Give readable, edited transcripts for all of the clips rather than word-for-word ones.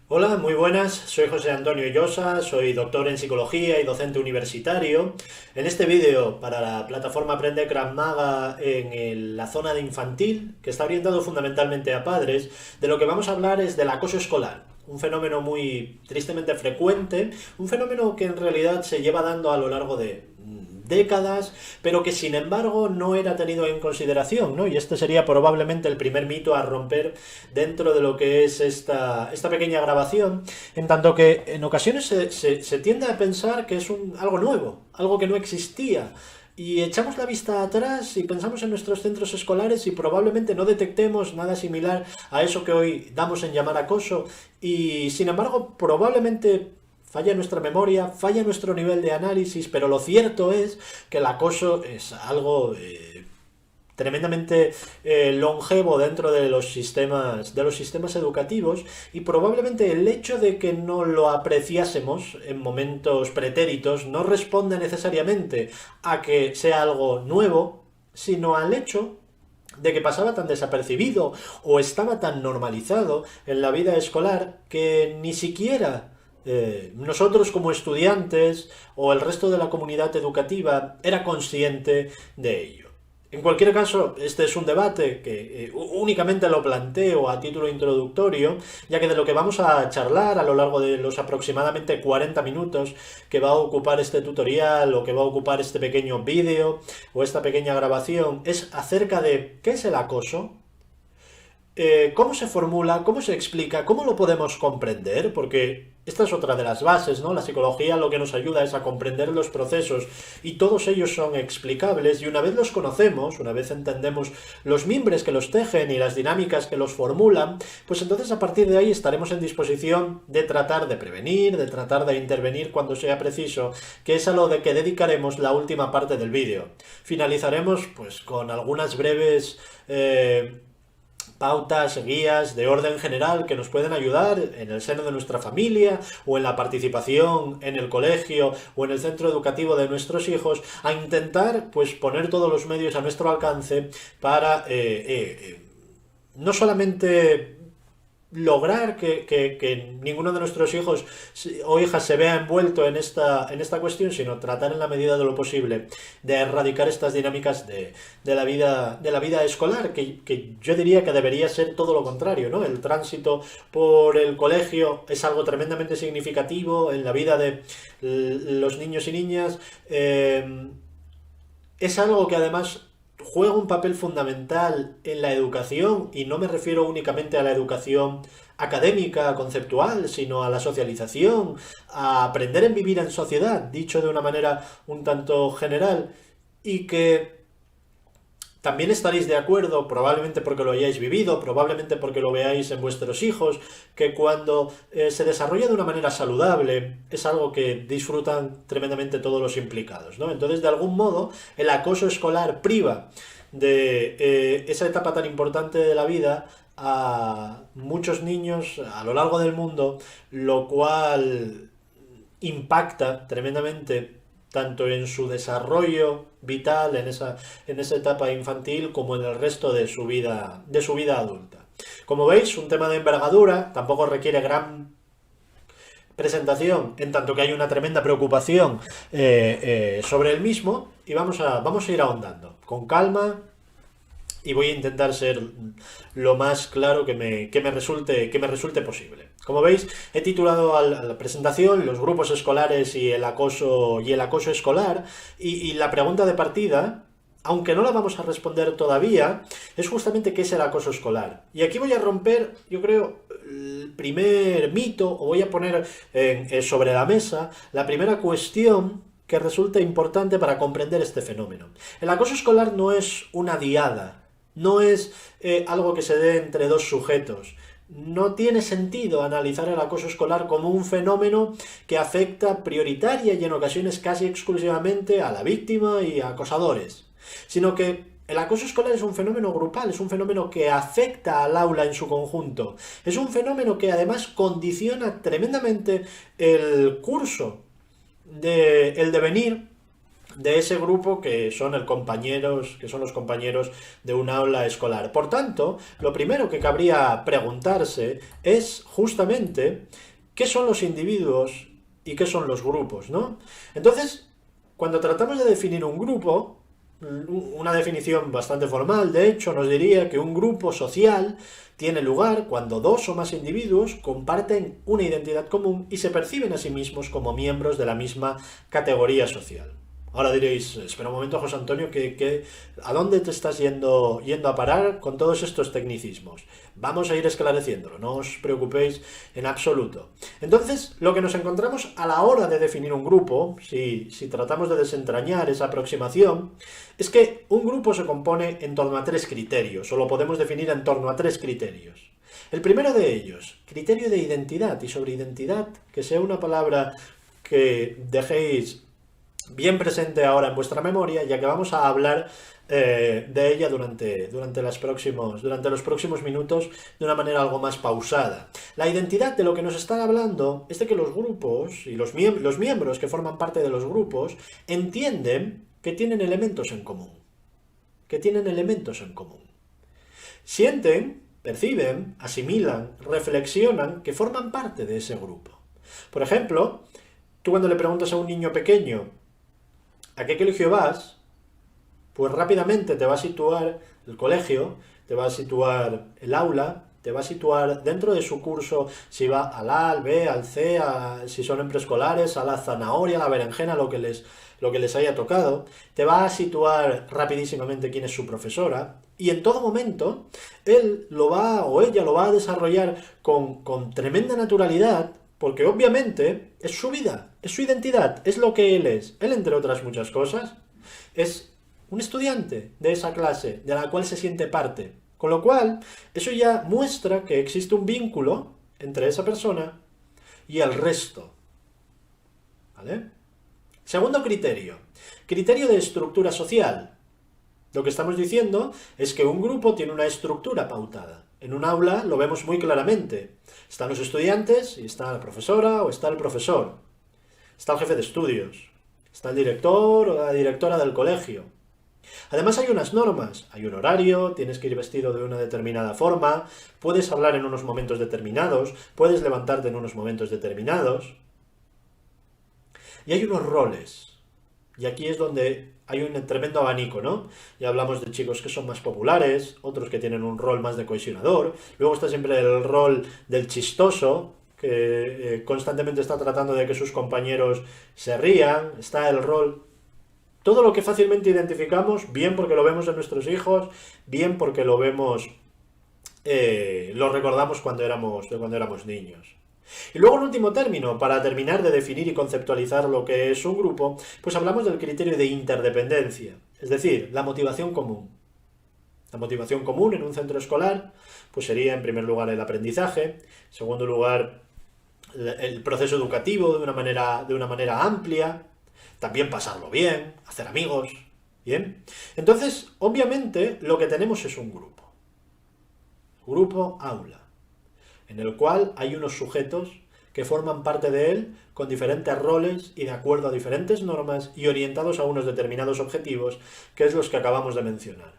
Hola, muy buenas. Soy José Antonio Llosa, soy doctor en psicología y docente universitario. En este vídeo para la plataforma Aprende Krav Maga en la zona de infantil, que está orientado fundamentalmente a padres, de lo que vamos a hablar es del acoso escolar. Un fenómeno muy tristemente frecuente, un fenómeno que en realidad se lleva dando a lo largo de décadas, pero que sin embargo no era tenido en consideración, ¿no? Y este sería probablemente el primer mito a romper dentro de lo que es esta pequeña grabación, en tanto que en ocasiones se tiende a pensar que es algo nuevo, algo que no existía. Y echamos la vista atrás y pensamos en nuestros centros escolares y probablemente no detectemos nada similar a eso que hoy damos en llamar acoso. Y sin embargo, probablemente falla nuestra memoria, falla nuestro nivel de análisis, pero lo cierto es que el acoso es algo tremendamente longevo dentro de los sistemas educativos, y probablemente el hecho de que no lo apreciásemos en momentos pretéritos no responde necesariamente a que sea algo nuevo, sino al hecho de que pasaba tan desapercibido o estaba tan normalizado en la vida escolar que ni siquiera nosotros como estudiantes o el resto de la comunidad educativa era consciente de ello. En cualquier caso, este es un debate que únicamente lo planteo a título introductorio, ya que de lo que vamos a charlar a lo largo de los aproximadamente 40 minutos que va a ocupar este tutorial o que va a ocupar este pequeño vídeo o esta pequeña grabación es acerca de qué es el acoso, cómo se formula, cómo se explica, cómo lo podemos comprender, porque esta es otra de las bases, ¿no? La psicología lo que nos ayuda es a comprender los procesos y todos ellos son explicables, y una vez los conocemos, una vez entendemos los mimbres que los tejen y las dinámicas que los formulan, pues entonces a partir de ahí estaremos en disposición de tratar de prevenir, de tratar de intervenir cuando sea preciso, que es a lo de que dedicaremos la última parte del vídeo. Finalizaremos pues con algunas breves pautas, guías de orden general que nos pueden ayudar en el seno de nuestra familia o en la participación en el colegio o en el centro educativo de nuestros hijos, a intentar pues poner todos los medios a nuestro alcance para no solamente lograr que ninguno de nuestros hijos o hijas se vea envuelto en esta cuestión, sino tratar en la medida de lo posible de erradicar estas dinámicas de la vida escolar, que yo diría que debería ser todo lo contrario, ¿no? El tránsito por el colegio es algo tremendamente significativo en la vida de los niños y niñas. Es algo que además juega un papel fundamental en la educación, y no me refiero únicamente a la educación académica, conceptual, sino a la socialización, a aprender a vivir en sociedad, dicho de una manera un tanto general, y que también estaréis de acuerdo, probablemente porque lo hayáis vivido, probablemente porque lo veáis en vuestros hijos, que cuando se desarrolla de una manera saludable es algo que disfrutan tremendamente todos los implicados, ¿no? Entonces, de algún modo, el acoso escolar priva de esa etapa tan importante de la vida a muchos niños a lo largo del mundo, lo cual impacta tremendamente tanto en su desarrollo vital en esa etapa infantil como en el resto de su vida adulta. Como veis, un tema de envergadura, tampoco requiere gran presentación, en tanto que hay una tremenda preocupación sobre el mismo, y vamos a ir ahondando con calma, y voy a intentar ser lo más claro que me resulte posible. Como veis, he titulado a la presentación Los grupos escolares y el acoso escolar, y la pregunta de partida, aunque no la vamos a responder todavía, es justamente qué es el acoso escolar. Y aquí voy a romper, yo creo, el primer mito, o voy a poner sobre la mesa la primera cuestión que resulta importante para comprender este fenómeno. El acoso escolar no es una diada, no es algo que se dé entre dos sujetos. No tiene sentido analizar el acoso escolar como un fenómeno que afecta prioritaria y en ocasiones casi exclusivamente a la víctima y a acosadores, sino que el acoso escolar es un fenómeno grupal, es un fenómeno que afecta al aula en su conjunto, es un fenómeno que además condiciona tremendamente el curso del devenir de ese grupo que son los compañeros de un aula escolar. Por tanto, lo primero que cabría preguntarse es justamente qué son los individuos y qué son los grupos, ¿no? Entonces, cuando tratamos de definir un grupo, una definición bastante formal, de hecho, nos diría que un grupo social tiene lugar cuando dos o más individuos comparten una identidad común y se perciben a sí mismos como miembros de la misma categoría social. Ahora diréis, espera un momento, José Antonio, ¿a dónde te estás yendo a parar con todos estos tecnicismos? Vamos a ir esclareciéndolo, no os preocupéis en absoluto. Entonces, lo que nos encontramos a la hora de definir un grupo, si tratamos de desentrañar esa aproximación, es que un grupo se compone en torno a tres criterios, o lo podemos definir en torno a tres criterios. El primero de ellos, criterio de identidad, y sobre identidad, que sea una palabra que dejéis bien presente ahora en vuestra memoria, ya que vamos a hablar de ella durante los próximos minutos de una manera algo más pausada. La identidad de lo que nos están hablando es de que los grupos y los miembros que forman parte de los grupos entienden que tienen elementos en común. Sienten, perciben, asimilan, reflexionan que forman parte de ese grupo. Por ejemplo, tú cuando le preguntas a un niño pequeño ¿a qué colegio vas? Pues rápidamente te va a situar el colegio, te va a situar el aula, te va a situar dentro de su curso si va al A, al B, al C, si son en preescolares, a la zanahoria, a la berenjena, lo que les haya tocado. Te va a situar rapidísimamente quién es su profesora y en todo momento él o ella lo va a desarrollar con tremenda naturalidad. Porque obviamente es su vida, es su identidad, es lo que él es. Él, entre otras muchas cosas, es un estudiante de esa clase, de la cual se siente parte. Con lo cual, eso ya muestra que existe un vínculo entre esa persona y el resto. ¿Vale? Segundo criterio. Criterio de estructura social. Lo que estamos diciendo es que un grupo tiene una estructura pautada. En un aula lo vemos muy claramente. Están los estudiantes y está la profesora o está el profesor. Está el jefe de estudios. Está el director o la directora del colegio. Además hay unas normas. Hay un horario, tienes que ir vestido de una determinada forma, puedes hablar en unos momentos determinados, puedes levantarte en unos momentos determinados. Y hay unos roles. Y aquí es donde hay un tremendo abanico, ¿no? Ya hablamos de chicos que son más populares, otros que tienen un rol más de cohesionador, luego está siempre el rol del chistoso, que constantemente está tratando de que sus compañeros se rían, está el rol... Todo lo que fácilmente identificamos, bien porque lo vemos en nuestros hijos, bien porque lo recordamos cuando éramos niños. Y luego, en último término, para terminar de definir y conceptualizar lo que es un grupo, pues hablamos del criterio de interdependencia, es decir, la motivación común. La motivación común en un centro escolar, pues sería en primer lugar el aprendizaje, en segundo lugar el proceso educativo de una manera amplia, también pasarlo bien, hacer amigos, ¿bien? Entonces, obviamente, lo que tenemos es un grupo aula, en el cual hay unos sujetos que forman parte de él con diferentes roles y de acuerdo a diferentes normas y orientados a unos determinados objetivos, que es los que acabamos de mencionar.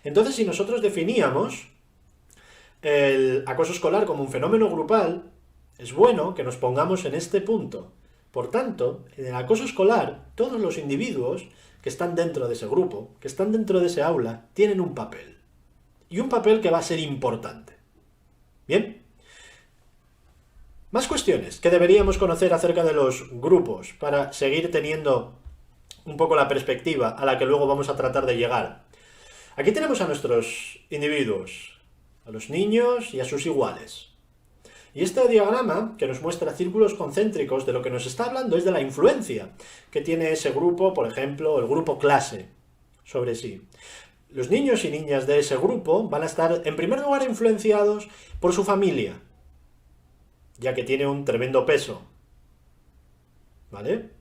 Entonces, si nosotros definíamos el acoso escolar como un fenómeno grupal, es bueno que nos pongamos en este punto. Por tanto, en el acoso escolar, todos los individuos que están dentro de ese grupo, que están dentro de ese aula, tienen un papel. Y un papel que va a ser importante. ¿Bien? Más cuestiones que deberíamos conocer acerca de los grupos para seguir teniendo un poco la perspectiva a la que luego vamos a tratar de llegar. Aquí tenemos a nuestros individuos, a los niños y a sus iguales. Y este diagrama, que nos muestra círculos concéntricos, de lo que nos está hablando es de la influencia que tiene ese grupo, por ejemplo, el grupo clase, sobre sí. Los niños y niñas de ese grupo van a estar, en primer lugar, influenciados por su familia, ya que tiene un tremendo peso. ¿Vale?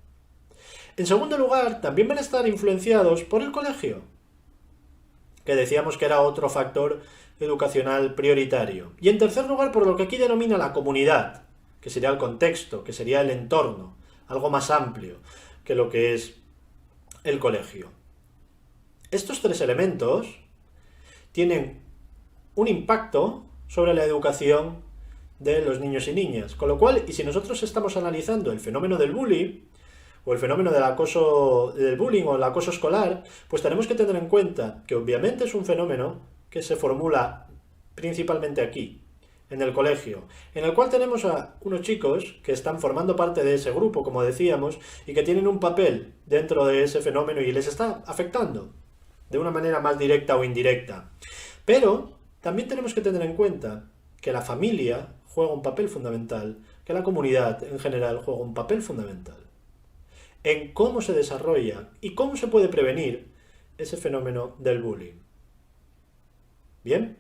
En segundo lugar, también van a estar influenciados por el colegio, que decíamos que era otro factor educacional prioritario. Y en tercer lugar, por lo que aquí denomina la comunidad, que sería el contexto, que sería el entorno, algo más amplio que lo que es el colegio. Estos tres elementos tienen un impacto sobre la educación de los niños y niñas. Con lo cual, y si nosotros estamos analizando el fenómeno del bullying, o el fenómeno del acoso, del bullying o el acoso escolar, pues tenemos que tener en cuenta que obviamente es un fenómeno que se formula principalmente aquí, en el colegio, en el cual tenemos a unos chicos que están formando parte de ese grupo, como decíamos, y que tienen un papel dentro de ese fenómeno y les está afectando de una manera más directa o indirecta. Pero también tenemos que tener en cuenta que la familia juega un papel fundamental, que la comunidad en general juega un papel fundamental en cómo se desarrolla y cómo se puede prevenir ese fenómeno del bullying. ¿Bien?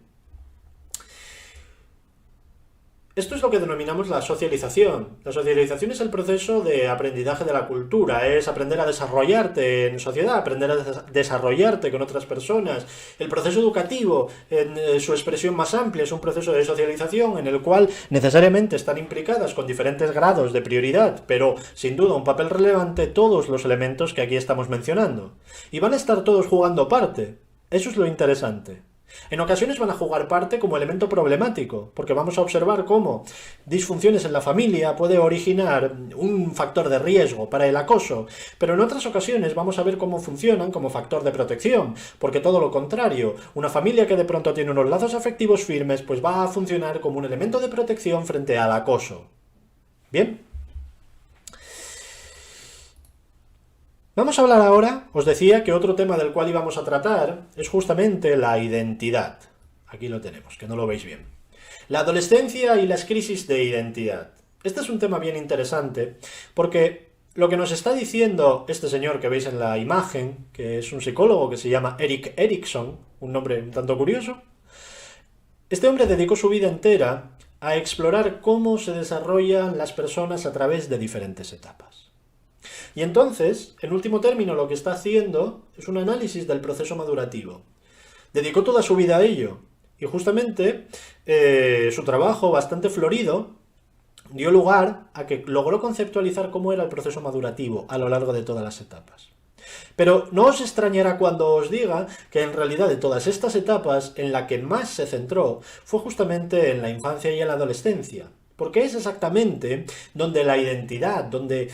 Esto es lo que denominamos la socialización. La socialización es el proceso de aprendizaje de la cultura, es aprender a desarrollarte en sociedad, aprender a desarrollarte con otras personas. El proceso educativo, en su expresión más amplia, es un proceso de socialización en el cual necesariamente están implicadas con diferentes grados de prioridad, pero sin duda un papel relevante todos los elementos que aquí estamos mencionando. Y van a estar todos jugando parte. Eso es lo interesante. En ocasiones van a jugar parte como elemento problemático, porque vamos a observar cómo disfunciones en la familia puede originar un factor de riesgo para el acoso, pero en otras ocasiones vamos a ver cómo funcionan como factor de protección, porque todo lo contrario, una familia que de pronto tiene unos lazos afectivos firmes, pues va a funcionar como un elemento de protección frente al acoso. ¿Bien? Vamos a hablar ahora, os decía que otro tema del cual íbamos a tratar es justamente la identidad. Aquí lo tenemos, que no lo veis bien. La adolescencia y las crisis de identidad. Este es un tema bien interesante porque lo que nos está diciendo este señor que veis en la imagen, que es un psicólogo que se llama Erik Erikson, un nombre un tanto curioso, este hombre dedicó su vida entera a explorar cómo se desarrollan las personas a través de diferentes etapas. Y entonces, en último término, lo que está haciendo es un análisis del proceso madurativo. Dedicó toda su vida a ello. Y justamente su trabajo, bastante florido, dio lugar a que logró conceptualizar cómo era el proceso madurativo a lo largo de todas las etapas. Pero no os extrañará cuando os diga que en realidad de todas estas etapas, en la que más se centró fue justamente en la infancia y en la adolescencia. Porque es exactamente donde la identidad, donde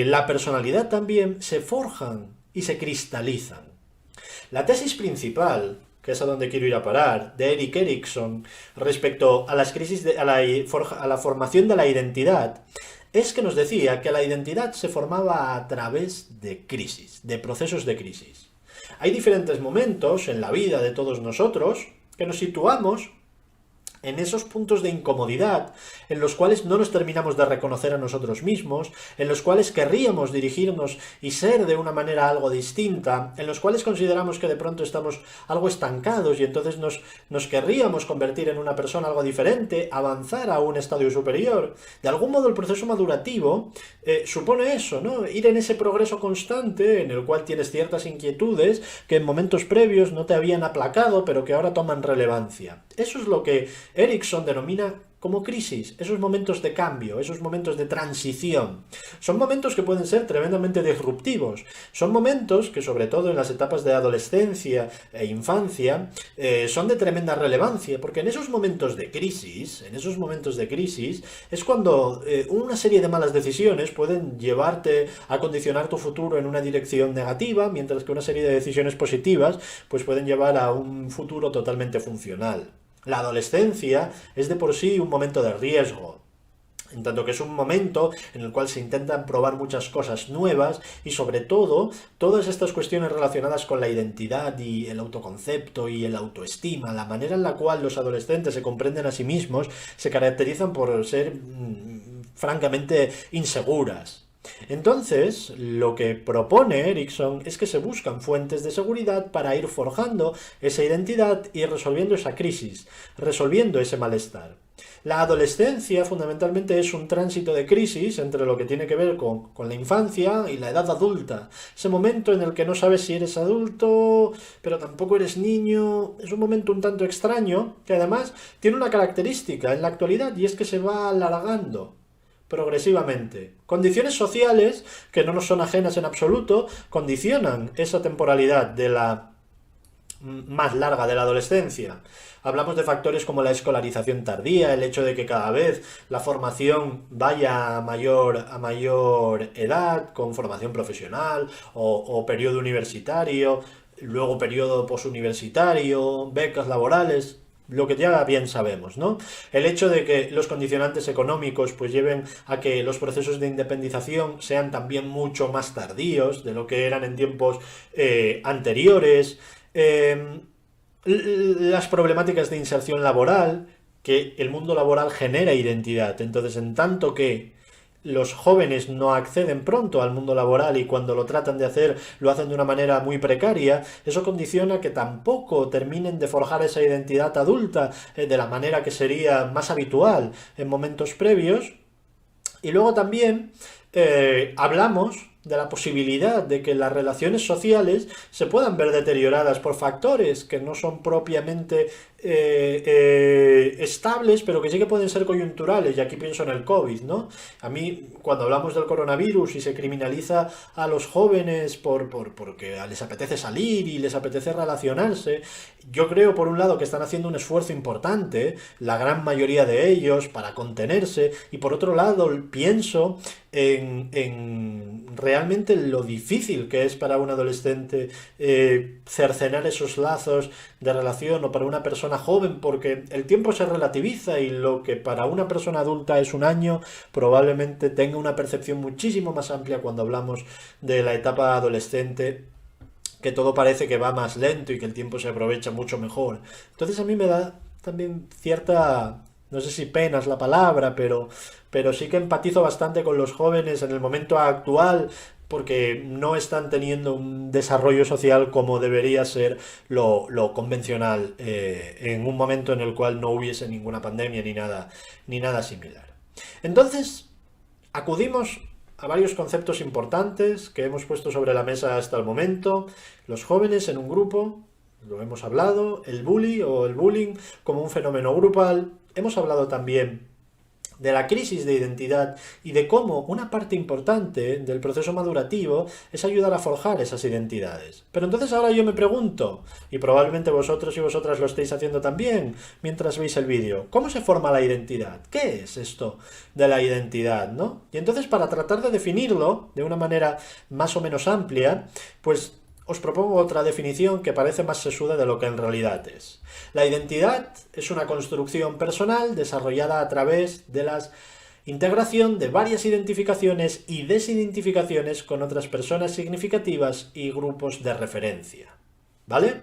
la personalidad también se forjan y se cristalizan. La tesis principal, que es a donde quiero ir a parar, de Erik Erikson, respecto a las crisis a la formación de la identidad, es que nos decía que la identidad se formaba a través de crisis, de procesos de crisis. Hay diferentes momentos en la vida de todos nosotros que nos situamos en esos puntos de incomodidad, en los cuales no nos terminamos de reconocer a nosotros mismos, en los cuales querríamos dirigirnos y ser de una manera algo distinta, en los cuales consideramos que de pronto estamos algo estancados y entonces nos querríamos convertir en una persona algo diferente, avanzar a un estadio superior. De algún modo el proceso madurativo supone eso, ¿no? Ir en ese progreso constante en el cual tienes ciertas inquietudes que en momentos previos no te habían aplacado, pero que ahora toman relevancia. Eso es lo que Erikson denomina como crisis, esos momentos de cambio, esos momentos de transición. Son momentos que pueden ser tremendamente disruptivos. Son momentos que, sobre todo en las etapas de adolescencia e infancia, son de tremenda relevancia, porque en esos momentos de crisis, es cuando una serie de malas decisiones pueden llevarte a condicionar tu futuro en una dirección negativa, mientras que una serie de decisiones positivas pues pueden llevar a un futuro totalmente funcional. La adolescencia es de por sí un momento de riesgo, en tanto que es un momento en el cual se intentan probar muchas cosas nuevas y sobre todo todas estas cuestiones relacionadas con la identidad y el autoconcepto y el autoestima, la manera en la cual los adolescentes se comprenden a sí mismos, se caracterizan por ser francamente inseguras. Entonces, lo que propone Erikson es que se buscan fuentes de seguridad para ir forjando esa identidad y resolviendo esa crisis, resolviendo ese malestar. La adolescencia fundamentalmente es un tránsito de crisis entre lo que tiene que ver con la infancia y la edad adulta. Ese momento en el que no sabes si eres adulto, pero tampoco eres niño. Es un momento un tanto extraño que además tiene una característica en la actualidad y es que se va alargando. progresivamente. Condiciones sociales que no nos son ajenas en absoluto condicionan esa temporalidad de la más larga de la adolescencia. Hablamos de factores como la escolarización tardía, el hecho de que cada vez la formación vaya a mayor edad, con formación profesional o periodo universitario, luego periodo posuniversitario, becas laborales, lo que ya bien sabemos, ¿no? El hecho de que los condicionantes económicos pues lleven a que los procesos de independización sean también mucho más tardíos de lo que eran en tiempos anteriores. Las problemáticas de inserción laboral, que el mundo laboral genera identidad. Entonces, en tanto que los jóvenes no acceden pronto al mundo laboral y cuando lo tratan de hacer lo hacen de una manera muy precaria, eso condiciona que tampoco terminen de forjar esa identidad adulta de la manera que sería más habitual en momentos previos. Y luego también hablamos de la posibilidad de que las relaciones sociales se puedan ver deterioradas por factores que no son propiamente estables, pero que sí que pueden ser coyunturales, y aquí pienso en el COVID, ¿no? A mí, cuando hablamos del coronavirus y se criminaliza a los jóvenes porque les apetece salir y les apetece relacionarse, yo creo, por un lado, que están haciendo un esfuerzo importante, la gran mayoría de ellos, para contenerse, y por otro lado, pienso en realmente lo difícil que es para un adolescente cercenar esos lazos de relación, o para una persona joven, porque el tiempo se relativiza y lo que para una persona adulta es un año, probablemente tenga una percepción muchísimo más amplia cuando hablamos de la etapa adolescente, que todo parece que va más lento y que el tiempo se aprovecha mucho mejor. Entonces a mí me da también cierta, no sé si pena es la palabra, pero sí que empatizo bastante con los jóvenes en el momento actual, porque no están teniendo un desarrollo social como debería ser lo convencional, en un momento en el cual no hubiese ninguna pandemia ni nada similar. Entonces, acudimos a varios conceptos importantes que hemos puesto sobre la mesa hasta el momento. Los jóvenes en un grupo, lo hemos hablado, el bully o el bullying como un fenómeno grupal. Hemos hablado también de la crisis de identidad y de cómo una parte importante del proceso madurativo es ayudar a forjar esas identidades. Pero entonces ahora yo me pregunto, y probablemente vosotros y vosotras lo estéis haciendo también mientras veis el vídeo, ¿cómo se forma la identidad? ¿Qué es esto de la identidad, no? Y entonces, para tratar de definirlo de una manera más o menos amplia, pues os propongo otra definición que parece más sesuda de lo que en realidad es. La identidad es una construcción personal desarrollada a través de la integración de varias identificaciones y desidentificaciones con otras personas significativas y grupos de referencia. ¿Vale?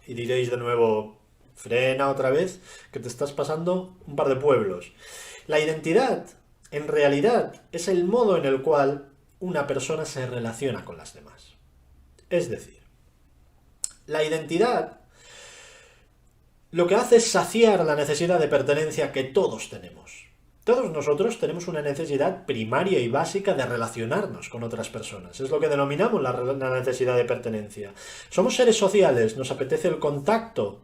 Y diréis de nuevo, frena otra vez, que te estás pasando un par de pueblos. La identidad, en realidad, es el modo en el cual una persona se relaciona con las demás. Es decir, la identidad lo que hace es saciar la necesidad de pertenencia que todos tenemos. Todos nosotros tenemos una necesidad primaria y básica de relacionarnos con otras personas. Es lo que denominamos la necesidad de pertenencia. Somos seres sociales, nos apetece el contacto.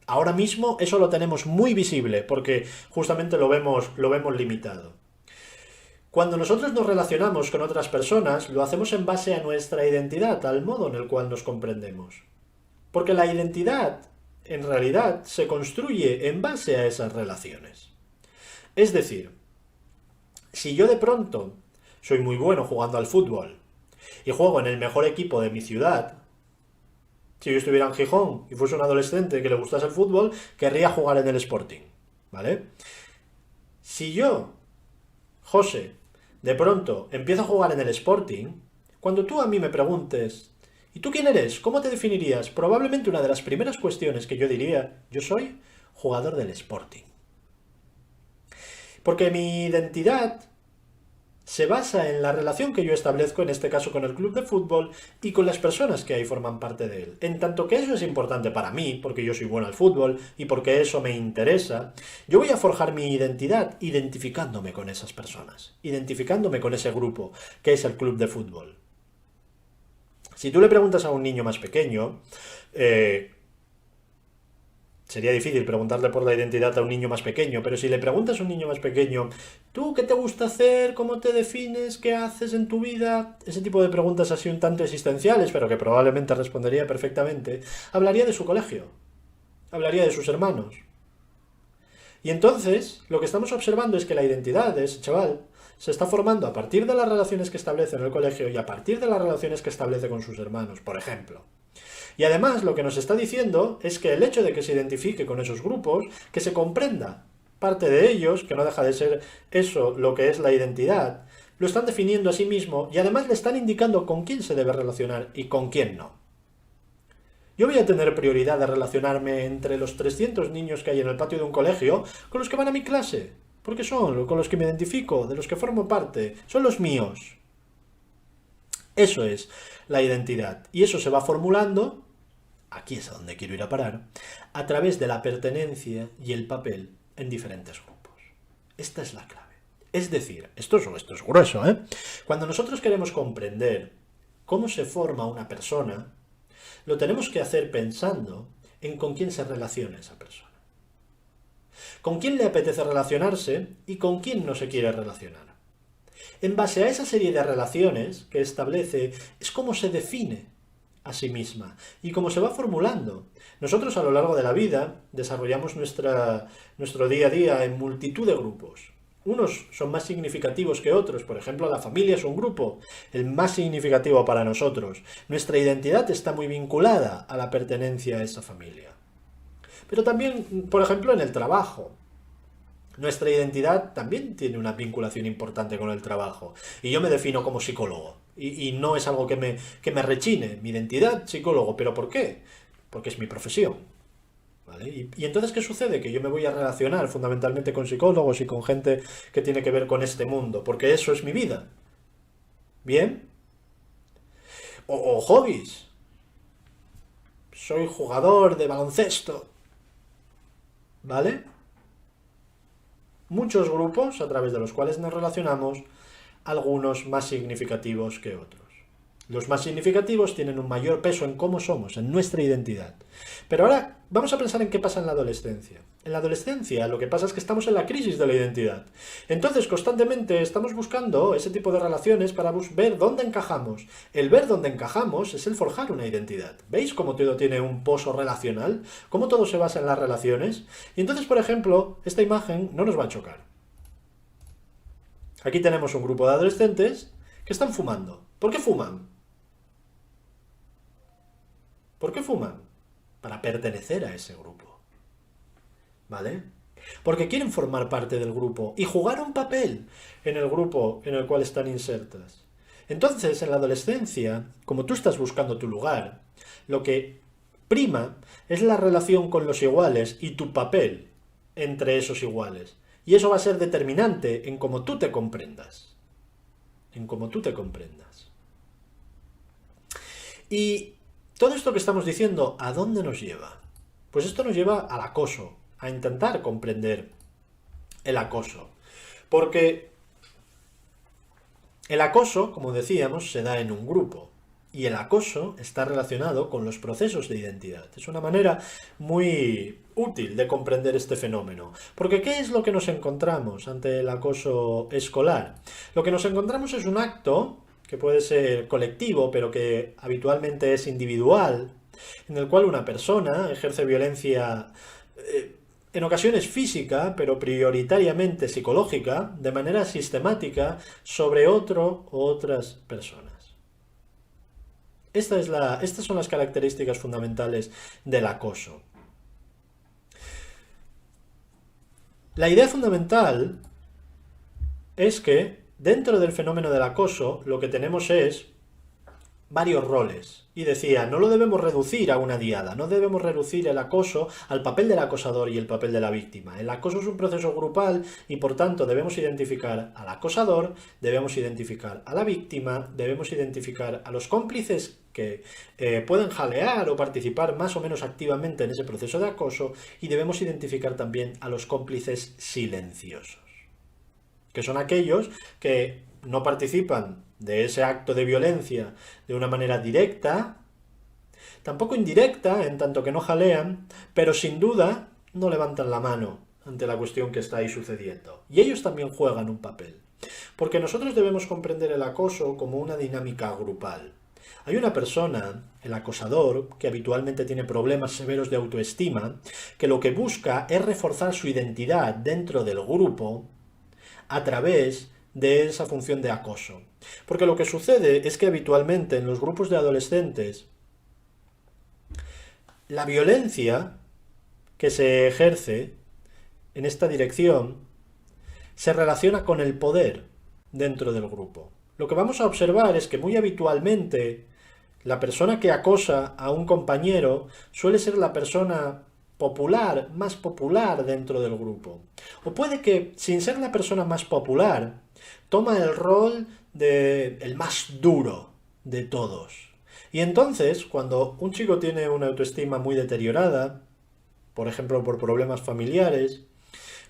Ahora mismo eso lo tenemos muy visible porque justamente lo vemos limitado. Cuando nosotros nos relacionamos con otras personas, lo hacemos en base a nuestra identidad, al modo en el cual nos comprendemos. Porque la identidad, en realidad, se construye en base a esas relaciones. Es decir, si yo de pronto soy muy bueno jugando al fútbol y juego en el mejor equipo de mi ciudad, si yo estuviera en Gijón y fuese un adolescente que le gustase el fútbol, querría jugar en el Sporting, ¿vale? Si yo, José, de pronto empiezo a jugar en el Sporting, cuando tú a mí me preguntes, ¿y tú quién eres? ¿Cómo te definirías? Probablemente una de las primeras cuestiones que yo diría, yo soy jugador del Sporting. Porque mi identidad se basa en la relación que yo establezco, en este caso con el club de fútbol, y con las personas que ahí forman parte de él. En tanto que eso es importante para mí, porque yo soy bueno al fútbol y porque eso me interesa, yo voy a forjar mi identidad identificándome con esas personas, identificándome con ese grupo, que es el club de fútbol. Si tú le preguntas a un niño más pequeño, Sería difícil preguntarle por la identidad a un niño más pequeño, pero si le preguntas a un niño más pequeño, ¿tú qué te gusta hacer? ¿Cómo te defines? ¿Qué haces en tu vida? Ese tipo de preguntas así un tanto existenciales, pero que probablemente respondería perfectamente, hablaría de su colegio, hablaría de sus hermanos. Y entonces, lo que estamos observando es que la identidad de ese chaval se está formando a partir de las relaciones que establece en el colegio y a partir de las relaciones que establece con sus hermanos, por ejemplo. Y además lo que nos está diciendo es que el hecho de que se identifique con esos grupos, que se comprenda parte de ellos, que no deja de ser eso lo que es la identidad, lo están definiendo a sí mismo y además le están indicando con quién se debe relacionar y con quién no. Yo voy a tener prioridad de relacionarme entre los 300 niños que hay en el patio de un colegio con los que van a mi clase, porque son con los que me identifico, de los que formo parte, son los míos. Eso es la identidad. Y eso se va formulando, aquí es a donde quiero ir a parar, a través de la pertenencia y el papel en diferentes grupos. Esta es la clave. Es decir, esto es grueso, ¿eh? Cuando nosotros queremos comprender cómo se forma una persona, lo tenemos que hacer pensando en con quién se relaciona esa persona. Con quién le apetece relacionarse y con quién no se quiere relacionar. En base a esa serie de relaciones que establece, es como se define a sí misma y cómo se va formulando. Nosotros a lo largo de la vida desarrollamos nuestro día a día en multitud de grupos. Unos son más significativos que otros, por ejemplo, la familia es un grupo, el más significativo para nosotros. Nuestra identidad está muy vinculada a la pertenencia a esa familia. Pero también, por ejemplo, en el trabajo. Nuestra identidad también tiene una vinculación importante con el trabajo. Y yo me defino como psicólogo. Y no es algo que me rechine. Mi identidad, psicólogo. ¿Pero por qué? Porque es mi profesión. ¿Vale? Y entonces, ¿qué sucede? Que yo me voy a relacionar fundamentalmente con psicólogos y con gente que tiene que ver con este mundo. Porque eso es mi vida. ¿Bien? O hobbies. Soy jugador de baloncesto. ¿Vale? Muchos grupos a través de los cuales nos relacionamos, algunos más significativos que otros. Los más significativos tienen un mayor peso en cómo somos, en nuestra identidad. Pero ahora vamos a pensar en qué pasa en la adolescencia. En la adolescencia lo que pasa es que estamos en la crisis de la identidad. Entonces constantemente estamos buscando ese tipo de relaciones para ver dónde encajamos. El ver dónde encajamos es el forjar una identidad. ¿Veis cómo todo tiene un pozo relacional? ¿Cómo todo se basa en las relaciones? Y entonces, por ejemplo, esta imagen no nos va a chocar. Aquí tenemos un grupo de adolescentes que están fumando. ¿Por qué fuman? ¿Por qué fuman? Para pertenecer a ese grupo. ¿Vale? Porque quieren formar parte del grupo y jugar un papel en el grupo en el cual están insertas. Entonces, en la adolescencia, como tú estás buscando tu lugar, lo que prima es la relación con los iguales y tu papel entre esos iguales. Y eso va a ser determinante en cómo tú te comprendas. En cómo tú te comprendas. Y todo esto que estamos diciendo, ¿a dónde nos lleva? Pues esto nos lleva al acoso, a intentar comprender el acoso. Porque el acoso, como decíamos, se da en un grupo. Y el acoso está relacionado con los procesos de identidad. Es una manera muy útil de comprender este fenómeno. Porque ¿qué es lo que nos encontramos ante el acoso escolar? Lo que nos encontramos es un acto que puede ser colectivo, pero que habitualmente es individual, en el cual una persona ejerce violencia en ocasiones física, pero prioritariamente psicológica, de manera sistemática, sobre otro o otras personas. Estas son las características fundamentales del acoso. La idea fundamental es que dentro del fenómeno del acoso lo que tenemos es varios roles. Y decía, no lo debemos reducir a una diada, no debemos reducir el acoso al papel del acosador y el papel de la víctima. El acoso es un proceso grupal y por tanto debemos identificar al acosador, debemos identificar a la víctima, debemos identificar a los cómplices que pueden jalear o participar más o menos activamente en ese proceso de acoso y debemos identificar también a los cómplices silenciosos, que son aquellos que no participan de ese acto de violencia de una manera directa, Tampoco indirecta, en tanto que no jalean, pero sin duda no levantan la mano ante la cuestión que está ahí sucediendo. Y ellos también juegan un papel. Porque nosotros debemos comprender el acoso como una dinámica grupal. Hay una persona, el acosador, que habitualmente tiene problemas severos de autoestima, que lo que busca es reforzar su identidad dentro del grupo a través de esa función de acoso. Porque lo que sucede es que habitualmente en los grupos de adolescentes, la violencia que se ejerce en esta dirección se relaciona con el poder dentro del grupo. Lo que vamos a observar es que muy habitualmente la persona que acosa a un compañero suele ser la persona popular, más popular dentro del grupo. O puede que, sin ser la persona más popular, toma el rol de el más duro de todos. Y entonces, cuando un chico tiene una autoestima muy deteriorada, por ejemplo por problemas familiares,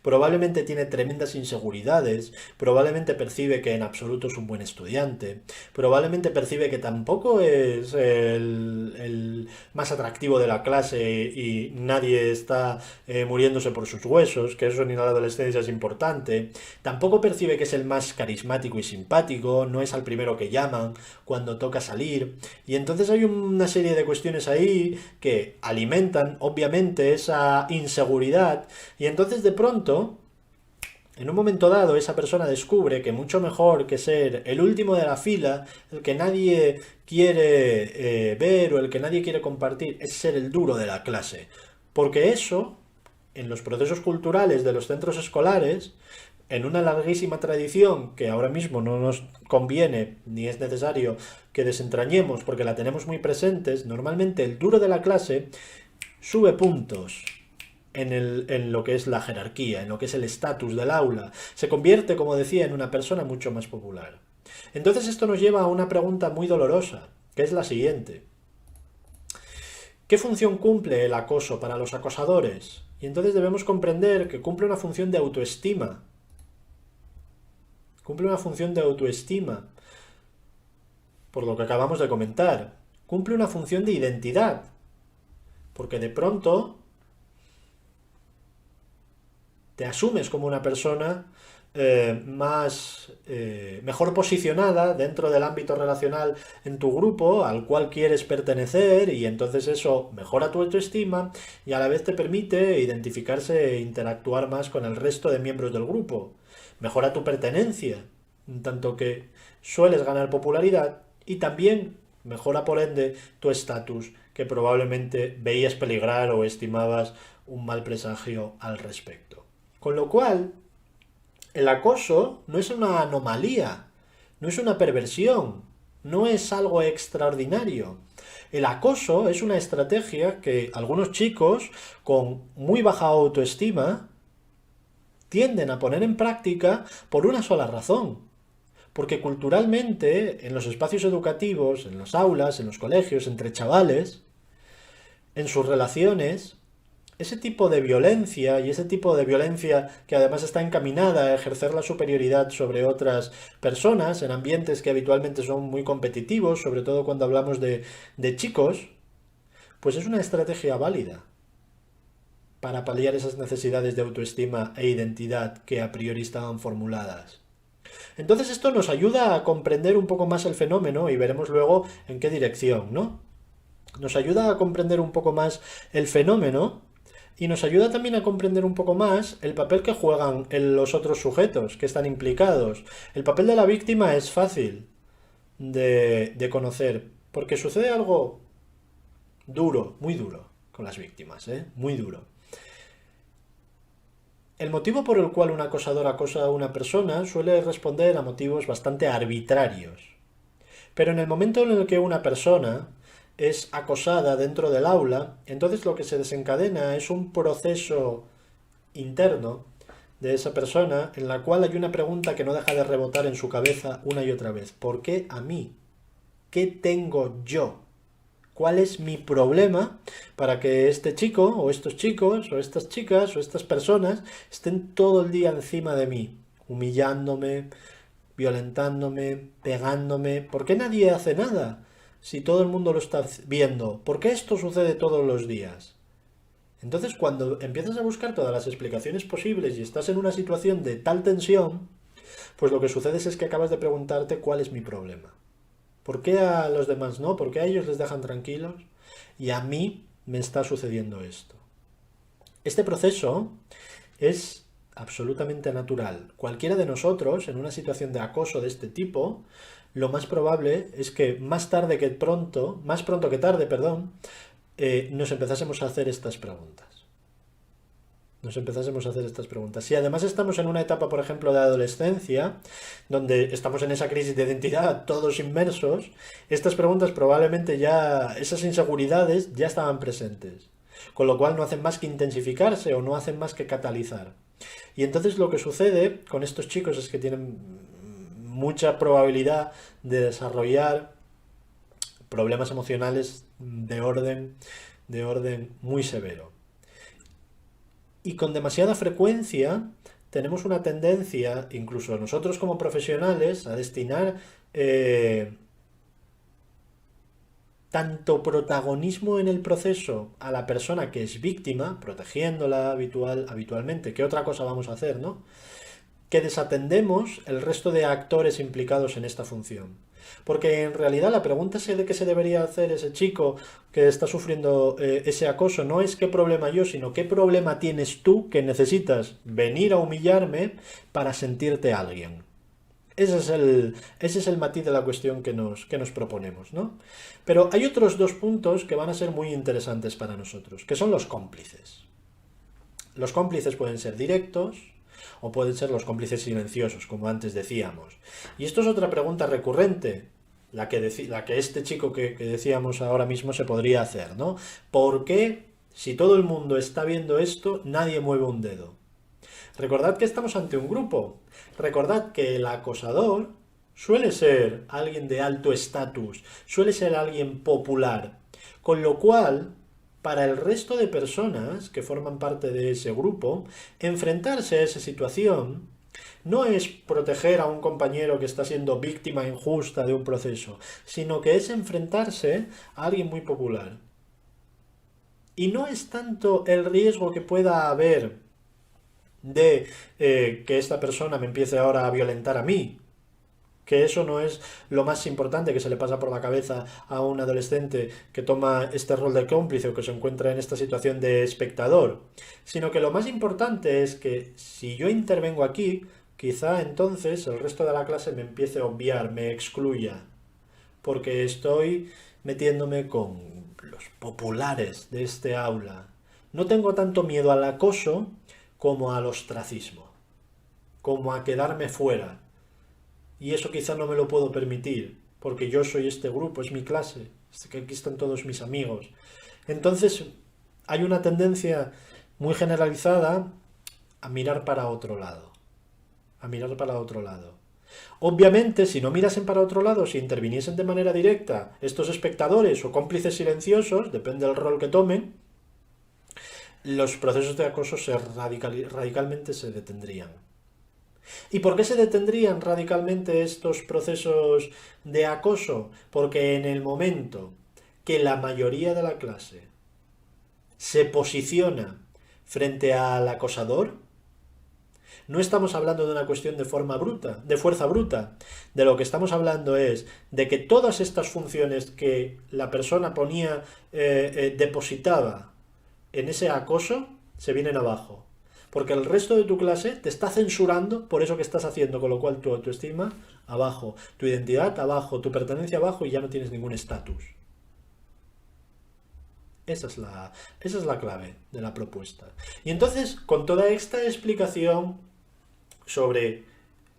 probablemente tiene tremendas inseguridades, probablemente percibe que en absoluto es un buen estudiante, probablemente percibe que tampoco es el más atractivo de la clase y nadie está muriéndose por sus huesos, que eso ni en la adolescencia es importante, tampoco percibe que es el más carismático y simpático, no es al primero que llaman cuando toca salir, y entonces hay una serie de cuestiones ahí que alimentan obviamente esa inseguridad, y entonces de pronto en un momento dado, esa persona descubre que mucho mejor que ser el último de la fila, el que nadie quiere ver o el que nadie quiere compartir, es ser el duro de la clase. Porque eso, en los procesos culturales de los centros escolares, en una larguísima tradición que ahora mismo no nos conviene ni es necesario que desentrañemos porque la tenemos muy presentes, normalmente el duro de la clase sube puntos en lo que es la jerarquía, en lo que es el estatus del aula. Se convierte, como decía, en una persona mucho más popular. Entonces esto nos lleva a una pregunta muy dolorosa, que es la siguiente. ¿Qué función cumple el acoso para los acosadores? Y entonces debemos comprender que cumple una función de autoestima. Cumple una función de autoestima, por lo que acabamos de comentar. Cumple una función de identidad, porque de pronto te asumes como una persona mejor posicionada dentro del ámbito relacional en tu grupo al cual quieres pertenecer, y entonces eso mejora tu autoestima y a la vez te permite identificarse e interactuar más con el resto de miembros del grupo. Mejora tu pertenencia, en tanto que sueles ganar popularidad, y también mejora por ende tu estatus, que probablemente veías peligrar o estimabas un mal presagio al respecto. Con lo cual, el acoso no es una anomalía, no es una perversión, no es algo extraordinario. El acoso es una estrategia que algunos chicos con muy baja autoestima tienden a poner en práctica por una sola razón. Porque culturalmente, en los espacios educativos, en las aulas, en los colegios, entre chavales, en sus relaciones, ese tipo de violencia, y ese tipo de violencia que además está encaminada a ejercer la superioridad sobre otras personas en ambientes que habitualmente son muy competitivos, sobre todo cuando hablamos de chicos, pues es una estrategia válida para paliar esas necesidades de autoestima e identidad que a priori estaban formuladas. Entonces esto nos ayuda a comprender un poco más el fenómeno, y veremos luego en qué dirección, ¿no? Nos ayuda a comprender un poco más el fenómeno y nos ayuda también a comprender un poco más el papel que juegan los otros sujetos que están implicados. El papel de la víctima es fácil de conocer, porque sucede algo duro, muy duro con las víctimas, muy duro. El motivo por el cual un acosador acosa a una persona suele responder a motivos bastante arbitrarios. Pero en el momento en el que una persona es acosada dentro del aula, entonces lo que se desencadena es un proceso interno de esa persona en la cual hay una pregunta que no deja de rebotar en su cabeza una y otra vez. ¿Por qué a mí? ¿Qué tengo yo? ¿Cuál es mi problema para que este chico o estos chicos o estas chicas o estas personas estén todo el día encima de mí, humillándome, violentándome, pegándome? ¿Por qué nadie hace nada? si todo el mundo lo está viendo? ¿Por qué esto sucede todos los días? Entonces, cuando empiezas a buscar todas las explicaciones posibles y estás en una situación de tal tensión, pues lo que sucede es que acabas de preguntarte cuál es mi problema. ¿Por qué a los demás no? ¿Por qué a ellos les dejan tranquilos? Y a mí me está sucediendo esto. Este proceso es absolutamente natural. Cualquiera de nosotros, en una situación de acoso de este tipo, lo más probable es que más pronto que tarde, perdón, nos empezásemos a hacer estas preguntas. Si además estamos en una etapa, por ejemplo, de adolescencia, donde estamos en esa crisis de identidad, todos inmersos, estas preguntas probablemente ya, esas inseguridades ya estaban presentes. Con lo cual no hacen más que intensificarse o no hacen más que catalizar. Y entonces lo que sucede con estos chicos es que tienen mucha probabilidad de desarrollar problemas emocionales de orden muy severo. Y con demasiada frecuencia tenemos una tendencia, incluso nosotros como profesionales, a destinar tanto protagonismo en el proceso a la persona que es víctima, protegiéndola habitualmente, ¿qué otra cosa vamos a hacer, no? Que desatendemos el resto de actores implicados en esta función. Porque en realidad la pregunta de qué se debería hacer ese chico que está sufriendo ese acoso no es qué problema yo, sino qué problema tienes tú que necesitas venir a humillarme para sentirte alguien. Ese es el matiz de la cuestión que nos proponemos, ¿no? Pero hay otros dos puntos que van a ser muy interesantes para nosotros, que son los cómplices. Los cómplices pueden ser directos o pueden ser los cómplices silenciosos, como antes decíamos. Y esto es otra pregunta recurrente, la que este chico que decíamos ahora mismo se podría hacer, ¿no? ¿Por qué, si todo el mundo está viendo esto, nadie mueve un dedo? Recordad que estamos ante un grupo. Recordad que el acosador suele ser alguien de alto estatus, suele ser alguien popular. Con lo cual, para el resto de personas que forman parte de ese grupo, enfrentarse a esa situación no es proteger a un compañero que está siendo víctima injusta de un proceso, sino que es enfrentarse a alguien muy popular. Y no es tanto el riesgo que pueda haber de que esta persona me empiece ahora a violentar a mí, que eso no es lo más importante que se le pasa por la cabeza a un adolescente que toma este rol de cómplice o que se encuentra en esta situación de espectador, sino que lo más importante es que si yo intervengo aquí, quizá entonces el resto de la clase me empiece a obviar, me excluya, porque estoy metiéndome con los populares de este aula. No tengo tanto miedo al acoso como al ostracismo, como a quedarme fuera. Y eso quizá no me lo puedo permitir, porque yo soy este grupo, es mi clase, que aquí están todos mis amigos. Entonces, hay una tendencia muy generalizada a mirar para otro lado. Obviamente, si no mirasen para otro lado, si interviniesen de manera directa estos espectadores o cómplices silenciosos, depende del rol que tomen, los procesos de acoso radicalmente se detendrían. ¿Y por qué se detendrían radicalmente estos procesos de acoso? Porque en el momento que la mayoría de la clase se posiciona frente al acosador, no estamos hablando de una cuestión de fuerza bruta. De lo que estamos hablando es de que todas estas funciones que la persona depositaba en ese acoso se vienen abajo. Porque el resto de tu clase te está censurando por eso que estás haciendo, con lo cual tu autoestima abajo, tu identidad abajo, tu pertenencia abajo y ya no tienes ningún estatus. Esa es la clave de la propuesta. Y entonces, con toda esta explicación sobre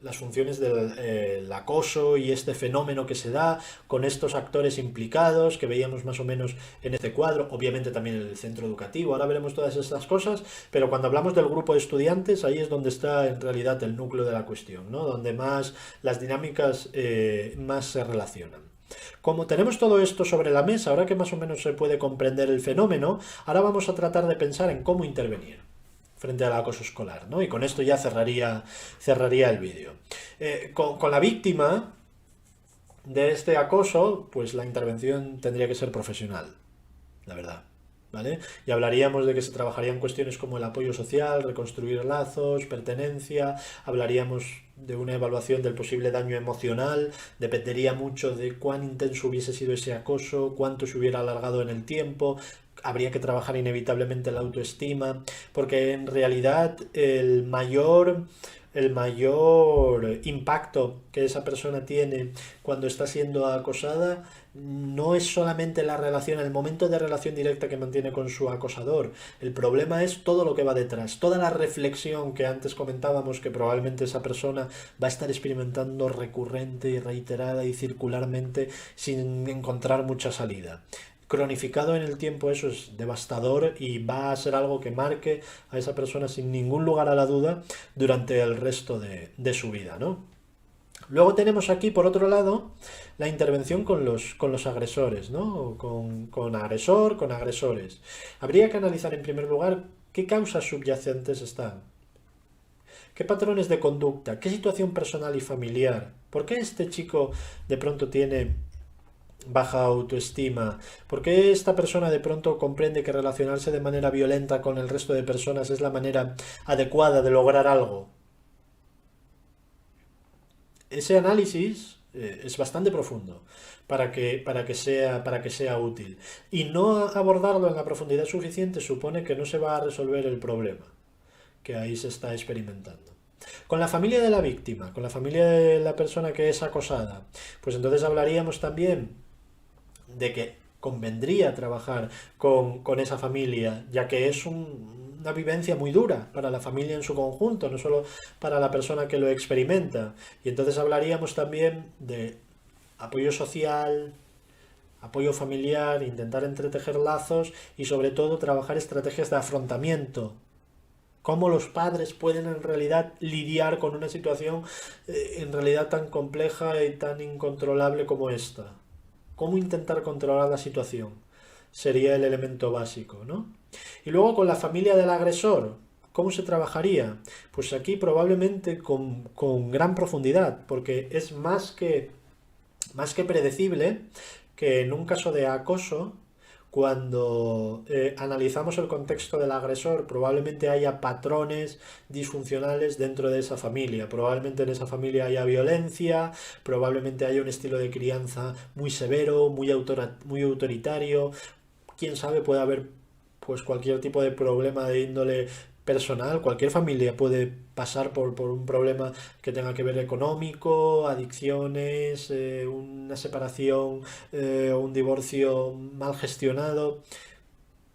las funciones del acoso y este fenómeno que se da con estos actores implicados que veíamos más o menos en este cuadro, obviamente también en el centro educativo, ahora veremos todas estas cosas, pero cuando hablamos del grupo de estudiantes, ahí es donde está en realidad el núcleo de la cuestión, ¿no? Donde más las dinámicas más se relacionan. Como tenemos todo esto sobre la mesa, ahora que más o menos se puede comprender el fenómeno, ahora vamos a tratar de pensar en cómo intervenir frente al acoso escolar, ¿no? Y con esto ya cerraría el vídeo. Con la víctima, de este acoso, pues la intervención tendría que ser profesional, la verdad. ¿Vale? Y hablaríamos de que se trabajarían cuestiones como el apoyo social, reconstruir lazos, pertenencia, hablaríamos de una evaluación del posible daño emocional, dependería mucho de cuán intenso hubiese sido ese acoso, cuánto se hubiera alargado en el tiempo, habría que trabajar inevitablemente la autoestima, porque en realidad el mayor impacto que esa persona tiene cuando está siendo acosada no es solamente la relación, el momento de relación directa que mantiene con su acosador. El problema es todo lo que va detrás, toda la reflexión que antes comentábamos que probablemente esa persona va a estar experimentando recurrente y reiterada y circularmente sin encontrar mucha salida. Cronificado en el tiempo eso es devastador y va a ser algo que marque a esa persona sin ningún lugar a la duda durante el resto de su vida, ¿no? Luego tenemos aquí, por otro lado, la intervención con los agresores, ¿no? Con agresor, con agresores. Habría que analizar en primer lugar qué causas subyacentes están, qué patrones de conducta, qué situación personal y familiar, por qué este chico de pronto tiene baja autoestima, por qué esta persona de pronto comprende que relacionarse de manera violenta con el resto de personas es la manera adecuada de lograr algo. Ese análisis es bastante profundo para que sea útil. Y no abordarlo en la profundidad suficiente supone que no se va a resolver el problema que ahí se está experimentando. Con la familia de la víctima, con la familia de la persona que es acosada, pues entonces hablaríamos también de que convendría trabajar con esa familia, ya que es una vivencia muy dura para la familia en su conjunto, no solo para la persona que lo experimenta. Y entonces hablaríamos también de apoyo social, apoyo familiar, intentar entretejer lazos y sobre todo trabajar estrategias de afrontamiento. Cómo los padres pueden en realidad lidiar con una situación en realidad tan compleja y tan incontrolable como esta. Cómo intentar controlar la situación sería el elemento básico, ¿no? Y luego con la familia del agresor, ¿cómo se trabajaría? Pues aquí probablemente con gran profundidad, porque es más que predecible que en un caso de acoso, cuando analizamos el contexto del agresor, probablemente haya patrones disfuncionales dentro de esa familia. Probablemente en esa familia haya violencia, probablemente haya un estilo de crianza muy severo, muy autoritario. Quién sabe, puede haber pues cualquier tipo de problema de índole personal. Cualquier familia puede pasar por un problema que tenga que ver económico, adicciones, una separación, un divorcio mal gestionado.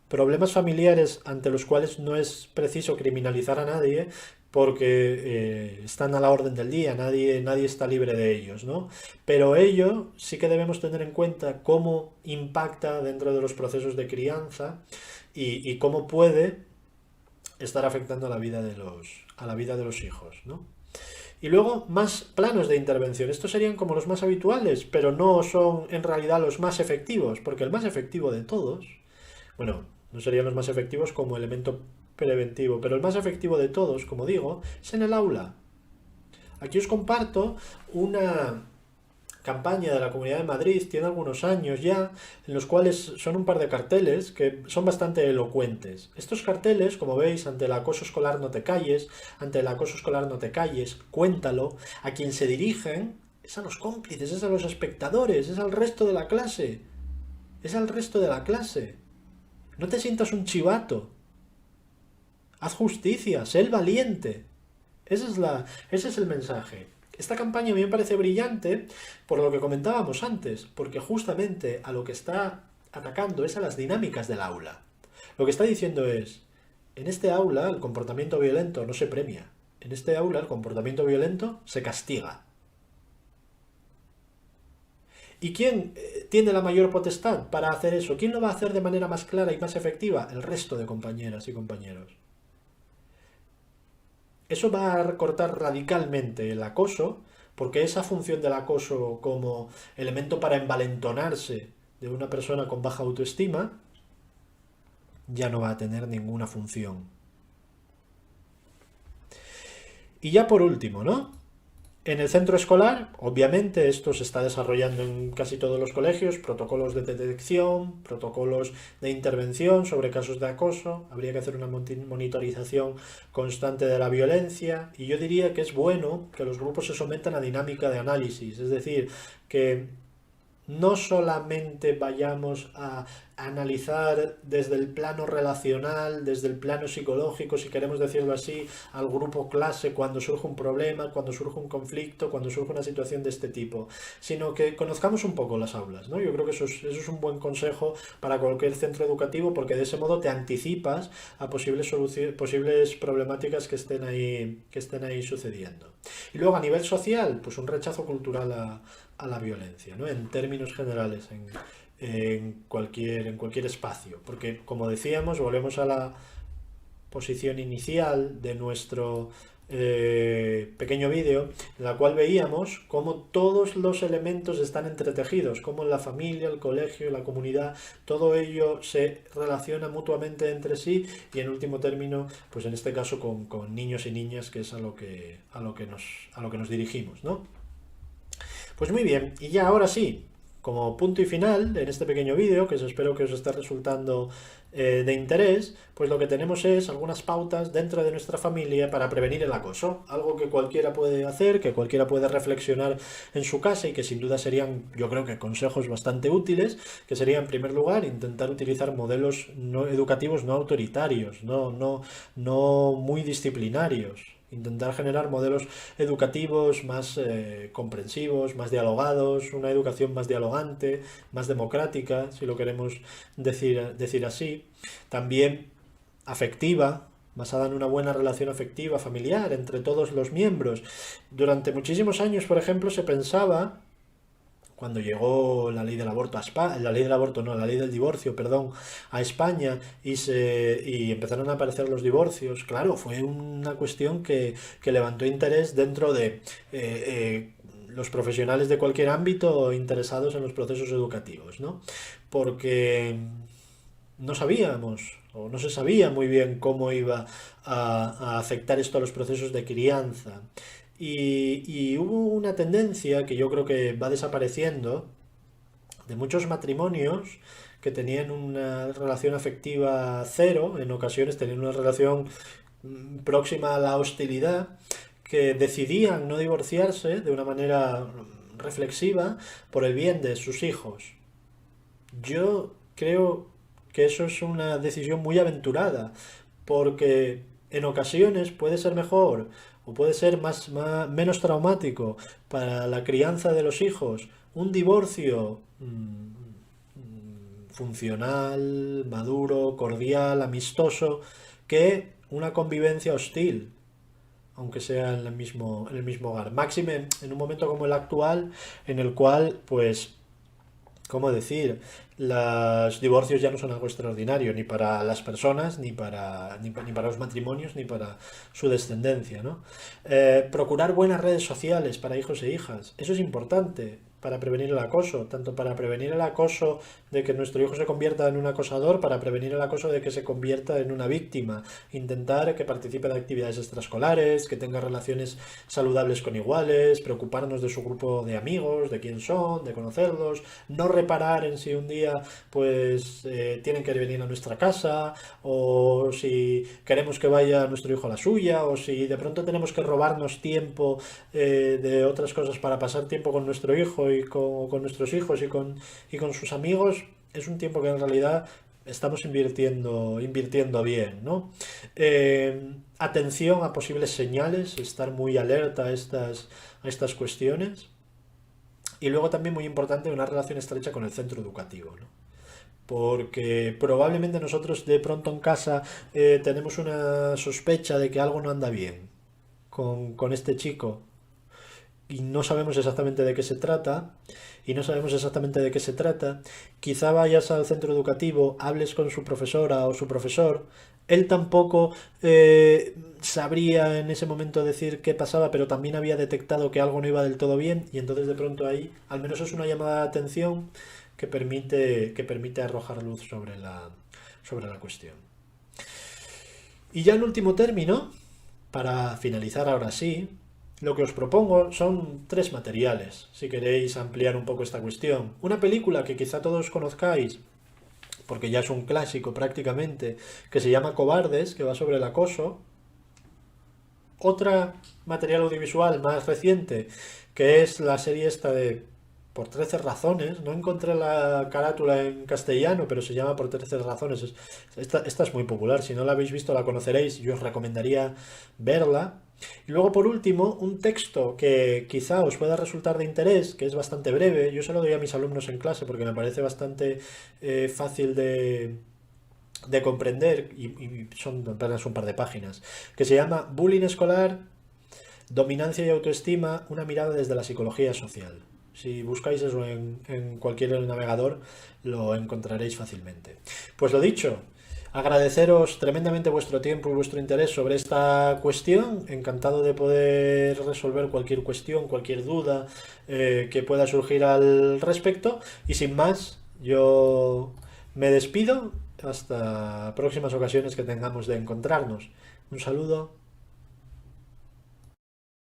Problemas familiares ante los cuales no es preciso criminalizar a nadie porque están a la orden del día, nadie está libre de ellos, ¿no? Pero ello sí que debemos tener en cuenta cómo impacta dentro de los procesos de crianza y cómo puede estar afectando a la vida de los hijos, ¿no? Y luego más planos de intervención. Estos serían como los más habituales, pero no son en realidad los más efectivos, porque el más efectivo de todos, bueno, no serían los más efectivos como elemento preventivo, pero el más efectivo de todos, como digo, es en el aula. Aquí os comparto una campaña de la Comunidad de Madrid, tiene algunos años ya, en los cuales son un par de carteles que son bastante elocuentes. Estos carteles, como veis, ante el acoso escolar no te calles, ante el acoso escolar no te calles, cuéntalo, a quien se dirigen es a los cómplices, es a los espectadores, es al resto de la clase, es al resto de la clase. No te sientas un chivato, haz justicia, sé el valiente. Ese es el mensaje. Esta campaña a mí me parece brillante por lo que comentábamos antes, porque justamente a lo que está atacando es a las dinámicas del aula. Lo que está diciendo es, en este aula el comportamiento violento no se premia, en este aula el comportamiento violento se castiga. ¿Y quién tiene la mayor potestad para hacer eso? ¿Quién lo va a hacer de manera más clara y más efectiva? El resto de compañeras y compañeros. Eso va a recortar radicalmente el acoso, porque esa función del acoso como elemento para envalentonarse de una persona con baja autoestima ya no va a tener ninguna función. Y ya por último, ¿no? En el centro escolar, obviamente, esto se está desarrollando en casi todos los colegios, protocolos de detección, protocolos de intervención sobre casos de acoso, habría que hacer una monitorización constante de la violencia y yo diría que es bueno que los grupos se sometan a dinámica de análisis, es decir, que no solamente vayamos a analizar desde el plano relacional, desde el plano psicológico, si queremos decirlo así, al grupo clase cuando surge un problema, cuando surge un conflicto, cuando surge una situación de este tipo, sino que conozcamos un poco las aulas, ¿no? Yo creo que eso es un buen consejo para cualquier centro educativo porque de ese modo te anticipas a posibles problemáticas que estén ahí sucediendo. Y luego a nivel social, pues un rechazo cultural a la violencia, ¿no? En términos generales, en cualquier espacio. Porque, como decíamos, volvemos a la posición inicial de nuestro pequeño vídeo, en la cual veíamos cómo todos los elementos están entretejidos, cómo la familia, el colegio, la comunidad, todo ello se relaciona mutuamente entre sí y en último término, pues en este caso con niños y niñas, que es a lo que nos dirigimos, ¿no? Pues muy bien, y ya ahora sí, como punto y final en este pequeño vídeo, que espero que os esté resultando de interés, pues lo que tenemos es algunas pautas dentro de nuestra familia para prevenir el acoso, algo que cualquiera puede hacer, que cualquiera puede reflexionar en su casa y que sin duda serían, yo creo que consejos bastante útiles, que sería en primer lugar intentar utilizar modelos no educativos no autoritarios, no muy disciplinarios. Intentar generar modelos educativos más comprensivos, más dialogados, una educación más dialogante, más democrática, si lo queremos decir así. También afectiva, basada en una buena relación afectiva, familiar, entre todos los miembros. Durante muchísimos años, por ejemplo, se pensaba cuando llegó la ley del aborto a España, la ley del aborto no, la ley del divorcio, perdón, a España y empezaron a aparecer los divorcios, claro, fue una cuestión que levantó interés dentro de los profesionales de cualquier ámbito interesados en los procesos educativos, ¿no? Porque no sabíamos o no se sabía muy bien cómo iba a afectar esto a los procesos de crianza. Y hubo una tendencia que yo creo que va desapareciendo de muchos matrimonios que tenían una relación afectiva cero, en ocasiones tenían una relación próxima a la hostilidad, que decidían no divorciarse de una manera reflexiva por el bien de sus hijos. Yo creo que eso es una decisión muy aventurada, porque en ocasiones puede ser mejor o puede ser menos traumático para la crianza de los hijos un divorcio funcional, maduro, cordial, amistoso, que una convivencia hostil, aunque sea en el mismo hogar. Máxime en un momento como el actual, en el cual, pues, ¿cómo decir? Los divorcios ya no son algo extraordinario, ni para las personas, ni para los matrimonios, ni para su descendencia, ¿no? Procurar buenas redes sociales para hijos e hijas. Eso es importante para prevenir el acoso, tanto para prevenir el acoso de que nuestro hijo se convierta en un acosador, para prevenir el acoso de que se convierta en una víctima. Intentar que participe de actividades extraescolares, que tenga relaciones saludables con iguales, preocuparnos de su grupo de amigos, de quién son, de conocerlos, no reparar en si un día pues tienen que venir a nuestra casa, o si queremos que vaya nuestro hijo a la suya, o si de pronto tenemos que robarnos tiempo de otras cosas para pasar tiempo con nuestro hijo y con nuestros hijos y con sus amigos, es un tiempo que en realidad estamos invirtiendo bien, ¿no? Atención a posibles señales, estar muy alerta a estas cuestiones. Y luego también muy importante una relación estrecha con el centro educativo, ¿no? Porque probablemente nosotros de pronto en casa tenemos una sospecha de que algo no anda bien con este chico y no sabemos exactamente de qué se trata, quizá vayas al centro educativo, hables con su profesora o su profesor, él tampoco sabría en ese momento decir qué pasaba, pero también había detectado que algo no iba del todo bien y entonces de pronto ahí, al menos es una llamada de atención que permite arrojar luz sobre la cuestión. Y ya en último término, para finalizar ahora sí, lo que os propongo son tres materiales, si queréis ampliar un poco esta cuestión. Una película que quizá todos conozcáis, porque ya es un clásico prácticamente, que se llama Cobardes, que va sobre el acoso. Otra material audiovisual más reciente, que es la serie esta de Por 13 razones. No encontré la carátula en castellano, pero se llama Por 13 razones. Esta es muy popular, si no la habéis visto la conoceréis, yo os recomendaría verla. Y luego por último, un texto que quizá os pueda resultar de interés, que es bastante breve. Yo se lo doy a mis alumnos en clase porque me parece bastante fácil de comprender y son apenas un par de páginas, que se llama Bullying escolar, dominancia y autoestima, una mirada desde la psicología social. Si buscáis eso en cualquier navegador, lo encontraréis fácilmente. Pues lo dicho, agradeceros tremendamente vuestro tiempo y vuestro interés sobre esta cuestión. Encantado de poder resolver cualquier cuestión, cualquier duda que pueda surgir al respecto. Y sin más, yo me despido hasta próximas ocasiones que tengamos de encontrarnos. Un saludo.